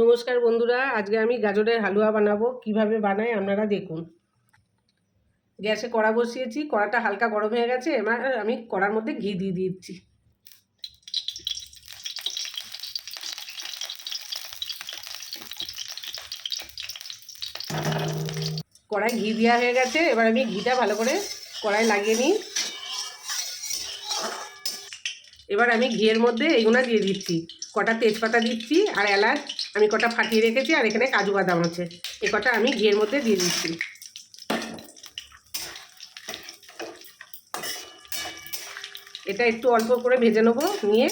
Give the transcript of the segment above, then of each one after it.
নমস্কার বন্ধুরা, আজকে আমি গাজরের হালুয়া বানাবো। কিভাবে বানাই আপনারা দেখুন। গ্যাসে কড়া বসিয়েছি, কড়াটা হালকা গরম হয়ে গেছে। এবার আমি কড়ার মধ্যে ঘি দিয়ে দিচ্ছি। কড়াই ঘি দেওয়া হয়ে গেছে, এবার আমি ঘিটা ভালো করে কড়াই লাগিয়ে নিই। এবার আমি ঘিয়ের মধ্যে এইগুলো দিয়ে দিচ্ছি। কটা তেজপাতা দিচ্ছি আর এলাচ আমি কটা ফাটিয়ে রেখেছি, আর এখানে কাজু বাদাম আছে, এ কটা আমি ঘিয়ের মধ্যে দিয়ে দিচ্ছি। এটা একটু অল্প করে ভেজে নেবো, নিয়ে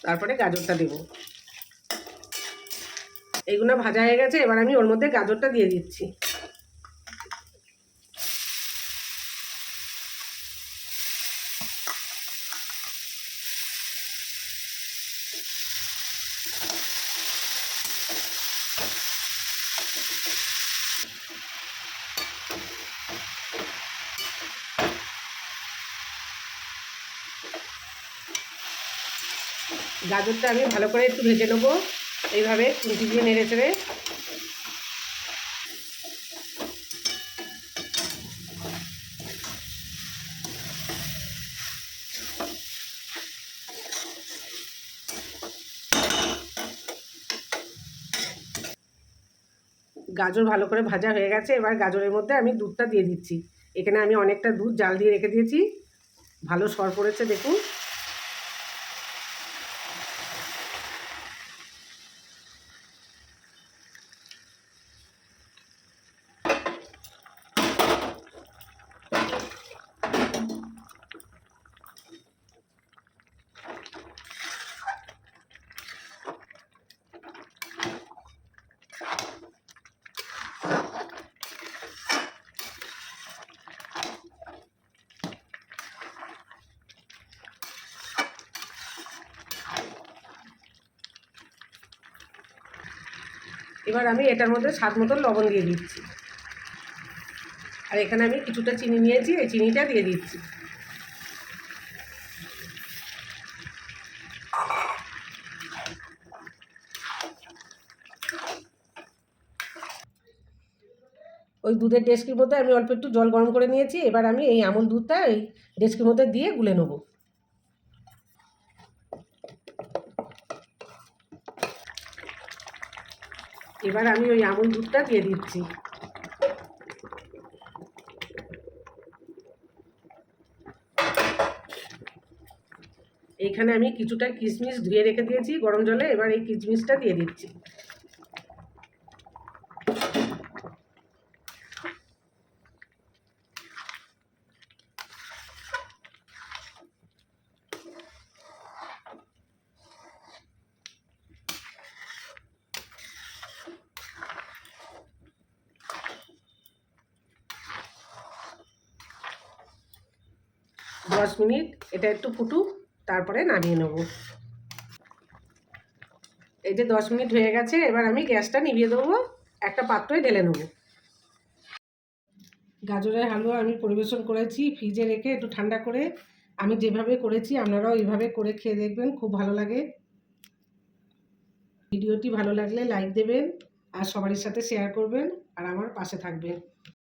তারপরে গাজরটা দেবো। এইগুলো ভাজা হয়ে গেছে, এবার আমি ওর মধ্যে গাজরটা দিয়ে দিচ্ছি। গাজরটা আমি ভালো করে একটু ভেজে নেবো, এইভাবে খুন্তি দিয়ে নেড়ে চেড়ে। গাজর ভালো করে ভাজা হয়ে গেছে, এবার গাজরের মধ্যে আমি দুধটা দিয়ে দিচ্ছি। এখানে আমি অনেকটা দুধ জাল দিয়ে রেখে দিয়েছি, ভালো সর পড়েছে দেখুন। এবার আমি এটার মধ্যে স্বাদ মতো লবণ দিয়ে দিচ্ছি, আর এখানে আমি কিছুটা চিনি নিয়েছি, এই চিনিটা দিয়ে দিচ্ছি। ওই দুধের ডেস্কির মধ্যে আমি অল্প একটু জল গরম করে নিয়েছি, এবার আমি এই আমুল দুধটা এই ডেস্কির মধ্যে দিয়ে গুলে নেবো। এবার আমি ওই আমুল দুধটা দিয়ে দিচ্ছি। এইখানে আমি কিছুটা কিশমিশ ধুয়ে রেখে দিয়েছি গরম জলে, এবার এই কিশমিশটা দিয়ে দিচ্ছি। 10 মিনিট এটা একটু ফুটুক, তারপরে নামিয়ে নেব। এই যে 10 মিনিট হয়ে গেছে, এবার আমি গ্যাসটা নিভিয়ে দেবো, একটা পাত্রে ঢেলে নেব। গাজরের হালুয়া আমি পরিবেশন করেছি ফ্রিজে রেখে একটু ঠান্ডা করে। আমি যেভাবে করেছি আপনারাও এইভাবে করে খেয়ে দেখবেন, খুব ভালো লাগে। ভিডিওটি ভালো লাগলে লাইক দেবেন, আর সবার সাথে শেয়ার করবেন, আর আমার পাশে থাকবেন।